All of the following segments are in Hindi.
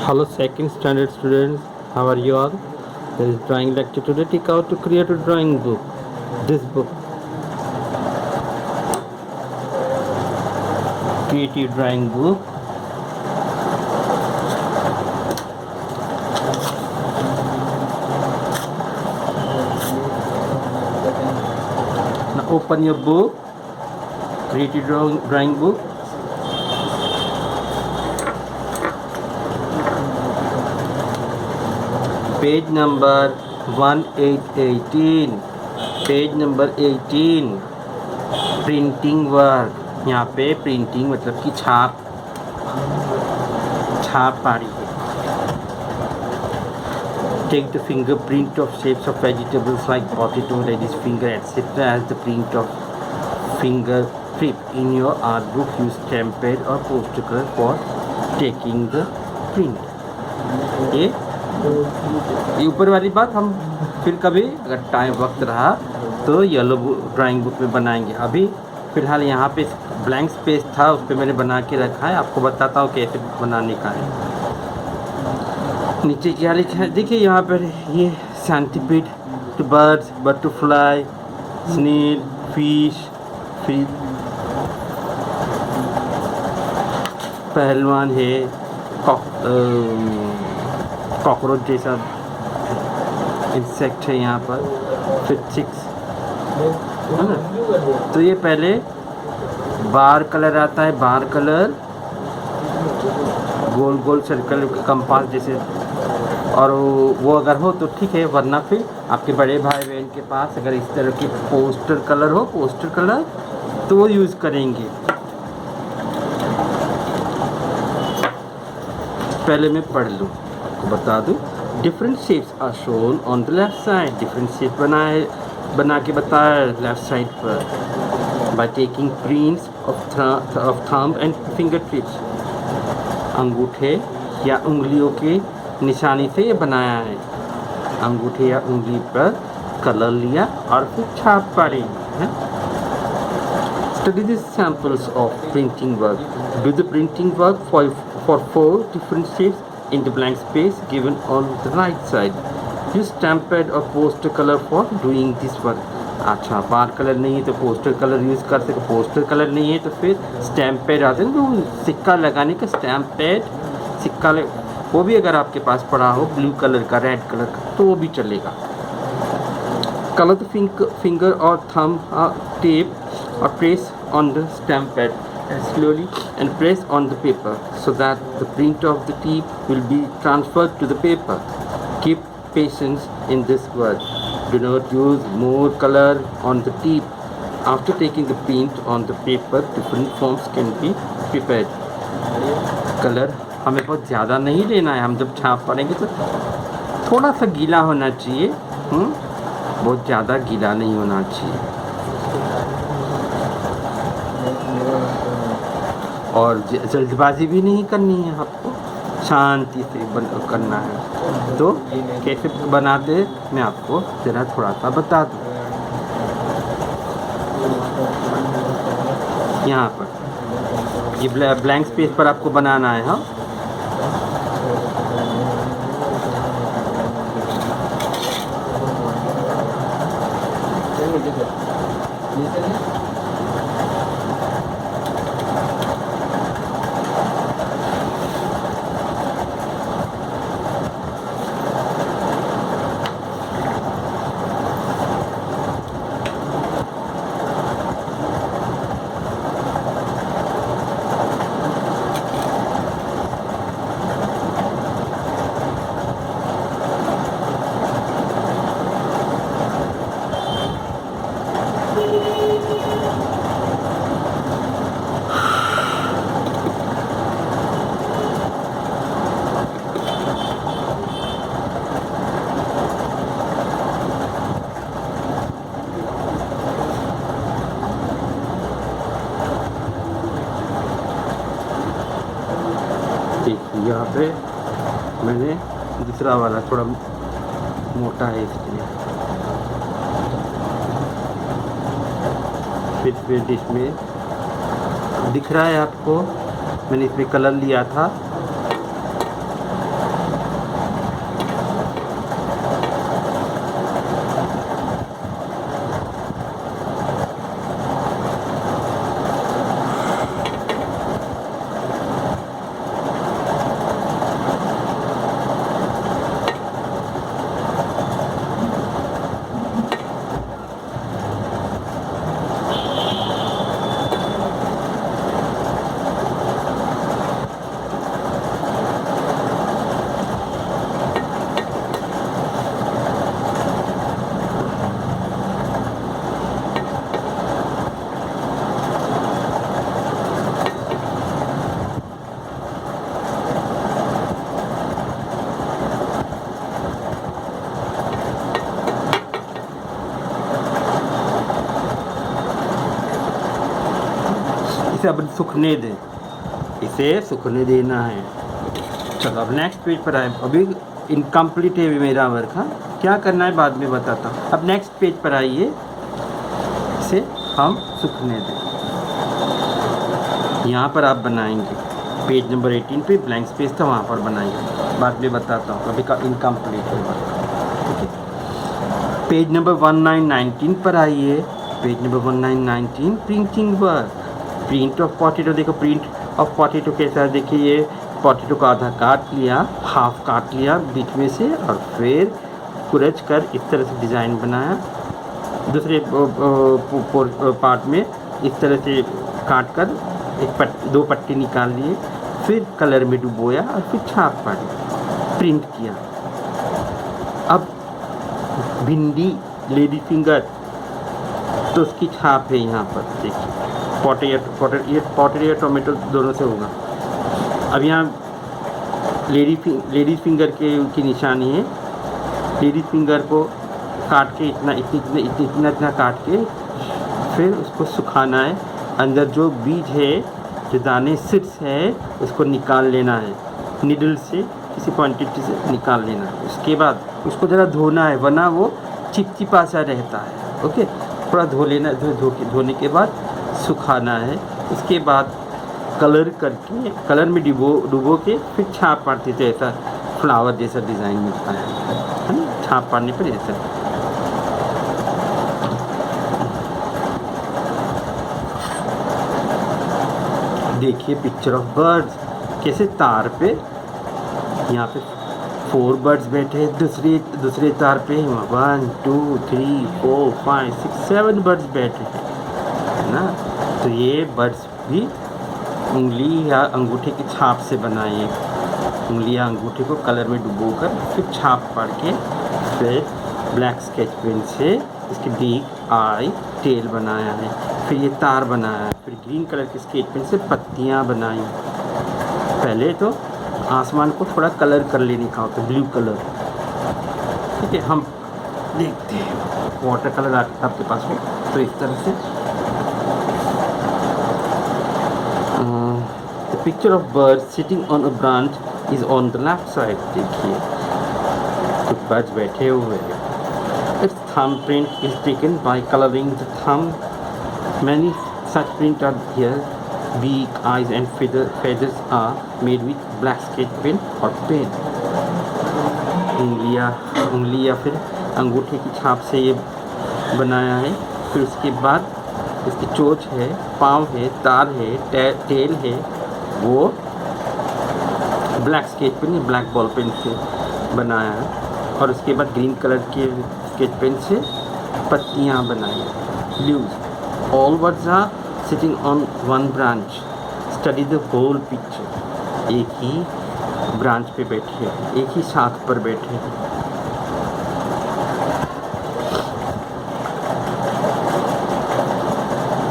Hello, second standard students. How are you all? There is drawing lecture today. Take out to create a drawing book. This book, creative drawing book. Now open your book, creative drawing book. Page number 1818. Page number 18 printing work. यहाँ पे प्रिंटिंग मतलब कि छाप पारी है। Take the fingerprint of shapes of vegetables like potato, radish, finger, etc. as the print of fingerprint in your art book. Use stamped or poster color for taking the print. ये ऊपर वाली बात हम फिर कभी अगर टाइम वक्त रहा तो येलो ड्राइंग बुक में बनाएंगे। अभी फ़िलहाल यहाँ पे ब्लैंक स्पेस था, उस पर मैंने बना के रखा है। आपको बताता हूँ कैसे बनाने का है। नीचे क्या लिखा है देखिए, यहाँ पर ये centipede, birds, butterfly, snail, fish, पहलवान है, कॉकरोच जैसा इंसेक्ट है यहाँ पर, फिर चिक्स है ना। तो ये पहले बार कलर आता है, बार कलर गोल गोल सर्कल कंपास जैसे, और वो अगर हो तो ठीक है, वरना फिर आपके बड़े भाई बहन के पास अगर इस तरह की पोस्टर कलर हो, पोस्टर कलर तो वो यूज़ करेंगे। पहले मैं पढ़ लूँ, आपको बता दूँ। Different shapes are shown on the left side. Different shape बना के बताया लेफ्ट साइड पर। By taking prints of thumb and finger tips. अंगूठे या उंगलियों के निशानी से ये बनाया है। अंगूठे या उंगली पर कलर लिया और फिर छाप पारी है। Study the samples of printing work. Do the printing work for 4 different shapes in the blank space given on the right side. Use stamped or poster color for doing this work. अच्छा, बार कलर नहीं है तो पोस्टर कलर यूज़ कर सकते। पोस्टर कलर नहीं है तो फिर स्टैम्पेड आते हैं, तो सिक्का लगाने का स्टैम्पेड सिक्का वो भी अगर आपके पास पड़ा हो ब्लू कलर का, रेड कलर का, तो वो भी चलेगा। Color the finger or thumb tape or press on the stamp pad slowly and press on the paper so that the print of the tip will be transferred to the paper. Keep patience in this work. Do not use more color on the tip. After taking the print on the paper, different forms can be prepared. Colour हमें बहुत ज़्यादा नहीं लेना है। हम जब छाप पड़ेंगे तो थोड़ा सा गीला होना चाहिए, बहुत ज़्यादा गीला नहीं होना चाहिए। और जल्दबाजी भी नहीं करनी है, आपको शांति से करना है। तो कैसे बनाते मैं आपको ज़रा थोड़ा सा बता दूँ। यहाँ पर ये ब्लैंक स्पेस पर आपको बनाना है। हाँ, यहाँ पे मैंने दूसरा वाला थोड़ा मोटा है इसलिए फिर इसमें दिख रहा है आपको, मैंने इसमें कलर लिया था इसे अब सूखने दें, इसे सूखने देना है। चलो अब नेक्स्ट पेज पर आए। अभी इनकम्प्लीट है मेरा वर्क, हाँ क्या करना है बाद में बताता हूँ। अब नेक्स्ट पेज पर आइए, इसे हम सूखने दें। यहाँ पर आप बनाएंगे पेज नंबर 18 पे ब्लैंक स्पेस था, वहाँ पर बनाइए, बाद में बताता हूँ। अभी का इनकम्प्लीट है वर्क, ठीक है। पेज नंबर 1919 पर आइए। Page number 1919 printing work, print of potato. देखो प्रिंट ऑफ पोटैटो कैसा है, देखिए ये पोटैटो का आधा काट लिया, हाफ काट लिया बीच में से, और फिर कुरच कर इस तरह से डिज़ाइन बनाया। दूसरे पार्ट में इस तरह से काट कर दो पट्टी निकाल लिए, फिर कलर में डुबोया और फिर छाप पाड़ी, प्रिंट किया। अब भिंडी लेडी फिंगर, तो उसकी छाप है यहाँ पर देखिए, पोटैटो या टोमेटो दोनों से होगा। अब यहाँ लेडी फिंगर की निशानी है। लेडी फिंगर को काट के इतना काट के फिर उसको सुखाना है। अंदर जो बीज है, जो दाने सीड्स है, उसको निकाल लेना है, निडल से किसी क्वांटिटी से निकाल लेना है। उसके बाद उसको ज़रा धोना है, वरना वो चिपचिपा सा रहता है। ओके, थोड़ा धो लेना, धोने के बाद सुखाना है। उसके बाद कलर करके, कलर में डुबो के फिर छाप पाड़ते थे, ऐसा फ्लावर जैसा डिज़ाइन मिलता है ना, छाप पाड़ने पर ऐसा। देखिए पिक्चर ऑफ बर्ड्स, कैसे तार पे यहाँ पे 4 बर्ड्स बैठे हैं, दूसरे तार पे 1 2 3 4 5 6 7 बर्ड्स बैठे हैं, है ना। तो ये बर्ड्स भी उंगली या अंगूठे की छाप से बनाए हैं। उंगली या अंगूठे को कलर में डुबोकर फिर छाप पड़ के, फिर ब्लैक स्केच पेन से इसकी बीक, आई, टेल बनाया है। फिर ये तार बनाया है। फिर ग्रीन कलर के स्केच पेन से पत्तियाँ बनाई। पहले तो आसमान को थोड़ा कलर कर लेने का होता है, ब्लू कलर, ठीक है। हम देखते हैं वाटर कलर आपके पास हो तो इस तरह से। The picture of bird sitting on a branch is on the left side. देखिए कुछ बर्ड्स बैठे हुए हैं। It's thumb print is taken by colouring the thumb. Many such prints are here. Beak, eyes and feathers are made with black sketch pen or pen. उंगली या फिर अंगूठे की छाप से ये बनाया है। फिर उसके बाद इसकी चोंच है, पाँव है, तार है, टेल है, वो black sketch pen, black ball pen से बनाया है। और उसके बाद ग्रीन कलर के स्केच पेन से पत्तियाँ बनाई है। Leaves, all birds are sitting on one branch. Study the whole picture. एक ही ब्रांच पे बैठे हैं, एक ही शाख पर बैठे हैं।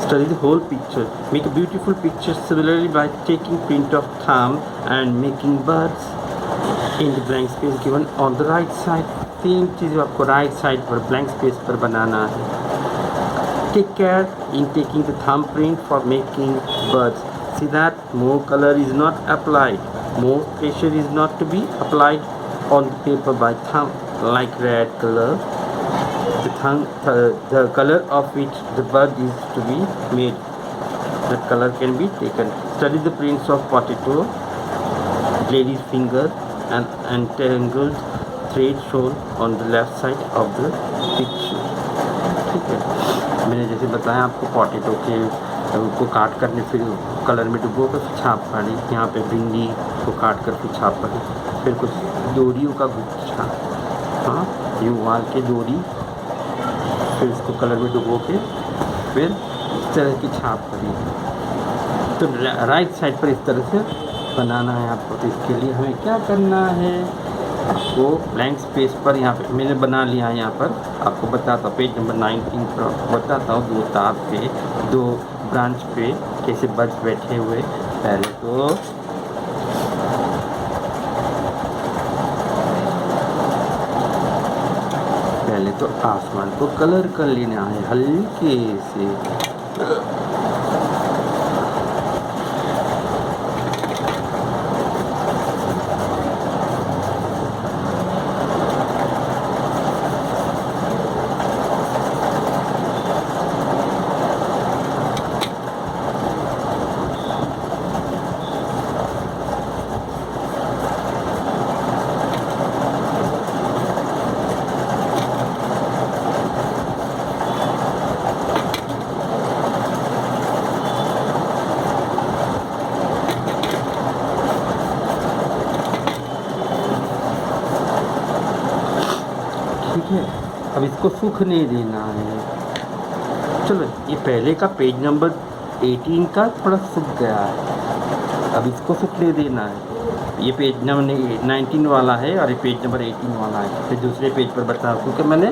Study the whole picture. Make a beautiful picture similarly by taking print of thumb and making birds in the blank space given on the right side. तीन चीज़ें आपको राइट साइड पर ब्लैंक स्पेस पर बनाना है। Take care in taking the thumbprint for making birds. See that more color is not applied. More pressure is not to be applied on the paper by thumb, like red color. The color of which the bird is to be made. That color can be taken. Study the prints of potato, lady's finger, and entangled thread shown on the left side of the picture. ठीक है, मैंने जैसे बताया आपको पोटैटो के को काट कर फिर कलर में डुबो कर छाप पाड़ी। यहाँ पे भिंडी को काट कर फिर छाप पाड़ी। फिर कुछ डोरियों का गुच्छा, हाँ यूँ वाल के डोरी, फिर इसको कलर में डुबो के फिर इस तरह की छाप पड़ी। तो राइट साइड पर इस तरह से बनाना है आपको। तो इसके लिए हमें क्या करना है, आपको ब्लैंक स्पेस पर यहाँ पे मैंने बना लिया है। यहाँ पर आपको बताता हूँ, पेज नंबर 19 पर बताता हूँ, दो तार पे, दो ब्रांच पे कैसे बर्ड्स बैठे हुए। पहले तो आसमान को कलर कर लेना है हल्के से। अब इसको सूखने देना है। चलो ये पहले का पेज नंबर 18 का थोड़ा सूख गया है, अब इसको सूखने देना है। ये पेज नंबर 19 वाला है और ये पेज नंबर 18 वाला है। फिर दूसरे पेज पर बताओ, क्योंकि मैंने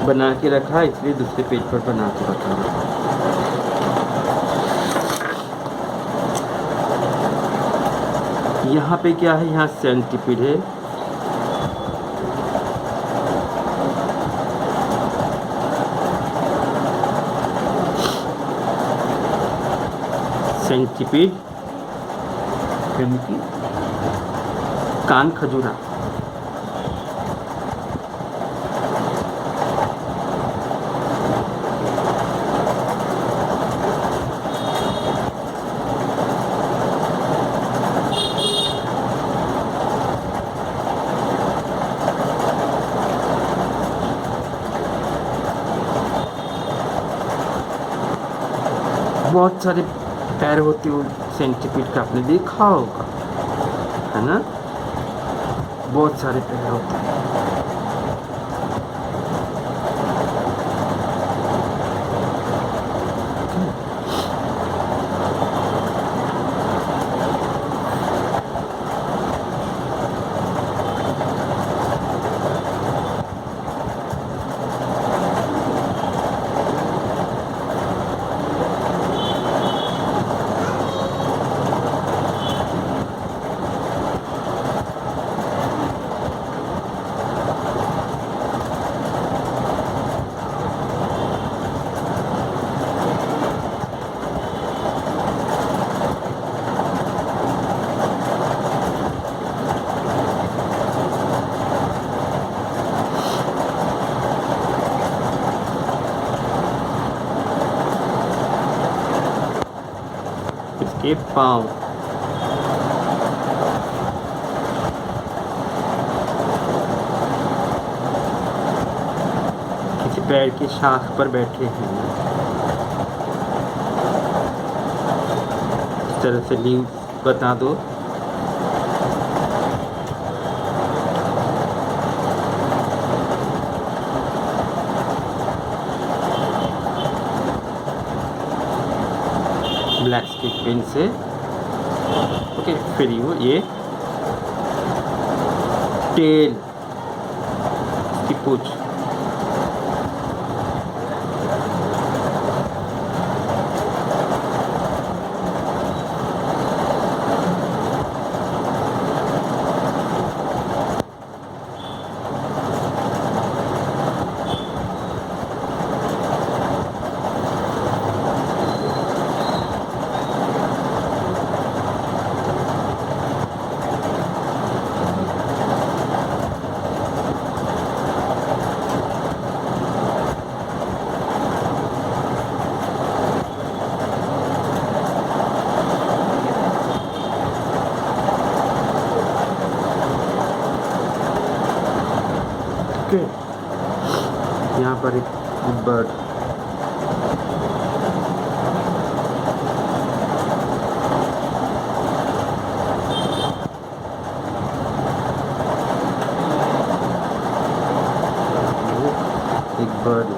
बना के रखा है इसलिए दूसरे पेज पर बना के रखा है। यहाँ पे क्या है, यहाँ सेंटीपीड है, सेंटीपीड यानी कि कान खजूरा। बहुत सारे पैर होते हो सेंटीपीड का, आपने देखा होगा, है ना, बहुत सारे पैर होते हैं। इसके पाँव, किसी पेड़ की शाख पर बैठे हैं, इस तरह से लीव बता दो। ब्लैक स्केच पेन से। ओके, फिर ये टेल की पूंछ, ओके। यहाँ पर एक बर्ड, एक बर्ड,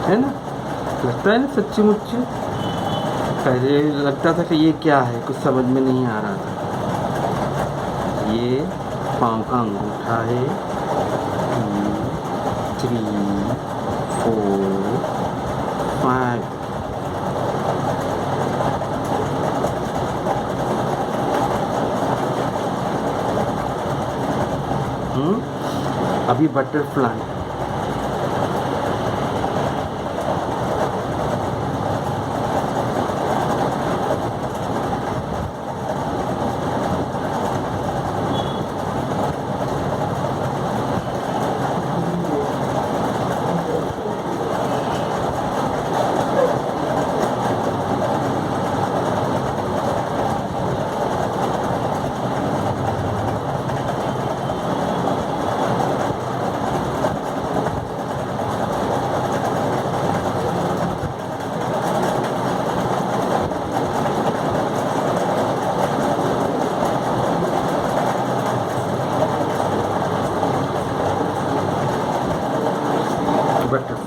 है ना, लगता है ना सच्ची मुच्ची। पहले लगता था कि ये क्या है, कुछ समझ में नहीं आ रहा था। ये पाँव का अंगूठा है, 2, 3, 4, 5। अभी बटरफ्लाई,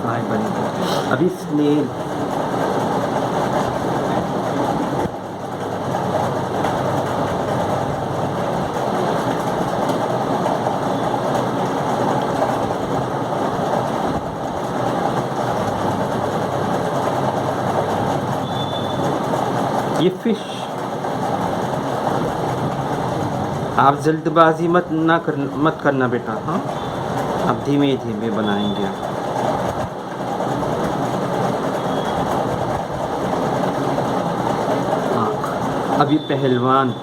गाय बन गई। अभी स्नेल, ये फिश। आप जल्दबाजी मत करना बेटा, हाँ, आप धीमे धीमे बनाएंगे। आँख, अभी पहलवान,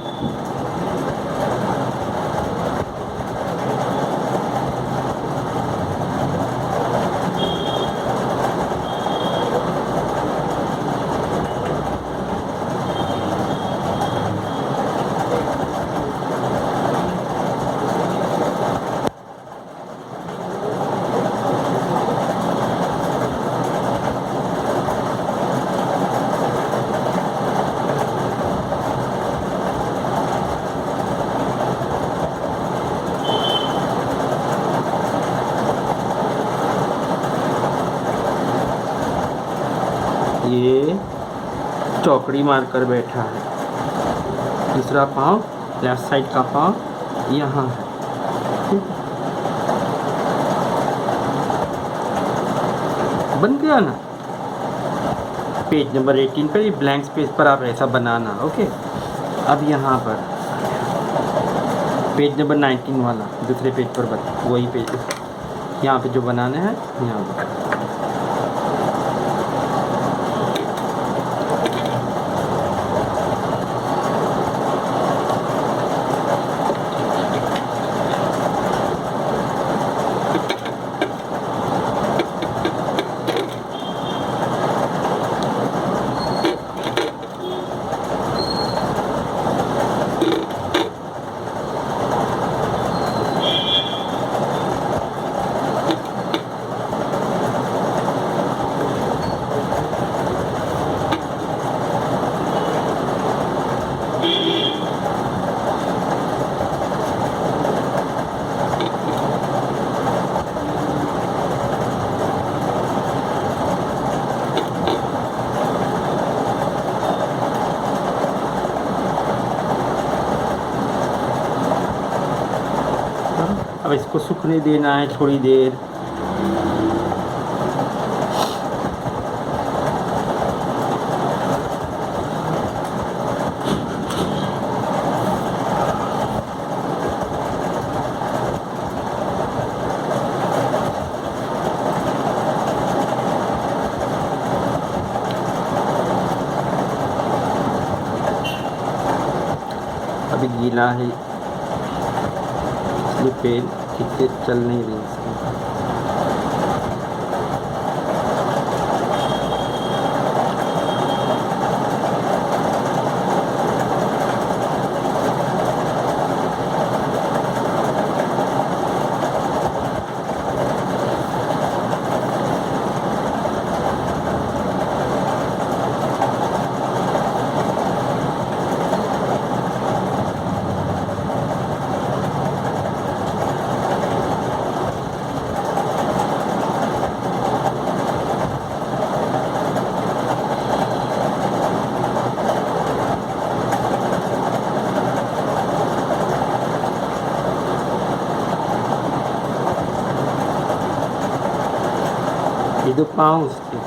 ये चौकड़ी मारकर बैठा है। दूसरा पाँव, लेफ्ट साइड का पाँव यहाँ है, ठीक है? बन गया ना। पेज नंबर 18 पर, ये ब्लैंक स्पेस पर आप ऐसा बनाना, ओके। अब यहाँ पर पेज नंबर 19 वाला, दूसरे पेज पर वही पेज, यहाँ पे जो बनाने हैं यहाँ पर। अब इसको सूखने देना है थोड़ी देर। अभी गीला है, इसलिए पेन ठीक से चल नहीं रही इसकी। ये दो पाँव उसके,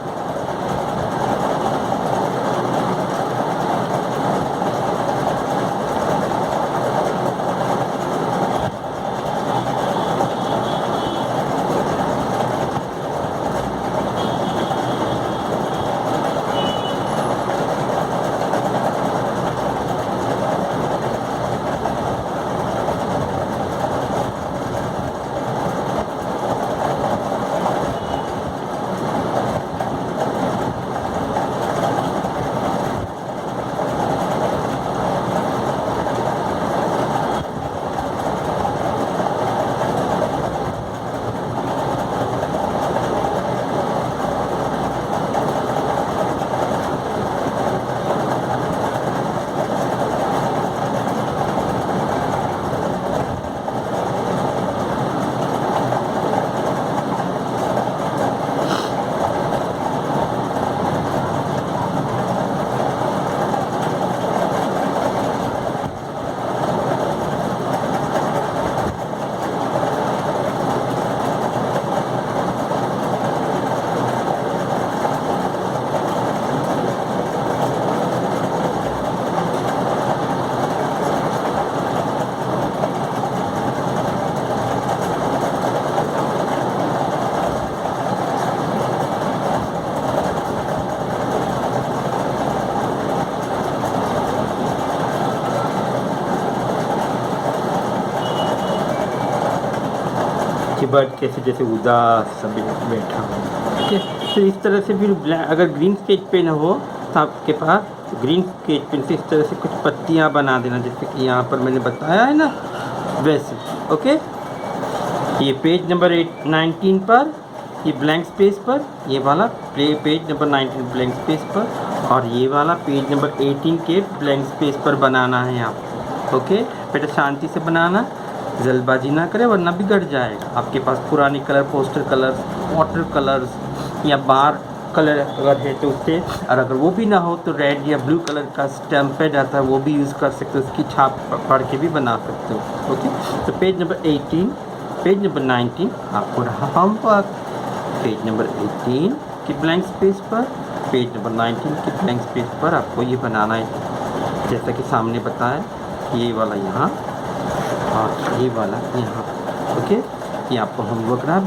कि बर्ड कैसे जैसे उदास सा बैठा हो। ठीक है, तो इस तरह से फिर अगर ग्रीन स्केच पेन हो तो आपके पास ग्रीन स्केच पेन से इस तरह से कुछ पत्तियाँ बना देना, जैसे कि यहाँ पर मैंने बताया है ना वैसे। ओके, ये पेज नंबर 19 पर, ये ब्लैंक स्पेस पर, ये वाला पेज नंबर 19 ब्लैंक स्पेस पर, और ये वाला पेज नंबर 18 के ब्लैंक स्पेस पर बनाना है आपको। ओके बेटा, शांति से बनाना, जल्दबाजी ना करें वरना बिगड़ जाएगा। आपके पास पुराने colour, poster colours, water colours या बार कलर अगर है तो उससे, और अगर वो भी ना हो तो रेड या ब्लू कलर का स्टैम्प पैड आता है वो भी यूज़ कर सकते हो, उसकी छाप पढ़ के भी बना सकते हो। ओके, तो पेज नंबर 18, पेज नंबर 19 आपको रहा होमवर्क। पेज नंबर 18 की ब्लैंक स्पेस पर, पेज नंबर 19 की ब्लैंक स्पेस पर आपको ये बनाना है, जैसा कि सामने बताया, ये वाला यहाँ और ये वाला यहाँ। ओके, ये आपको होमवर्क रहा,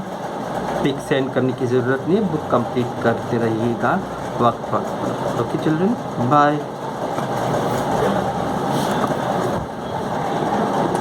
पिक सेंड करने की ज़रूरत नहीं है, बुक कंप्लीट करते रहिएगा वक्त पर। Okay children, bye.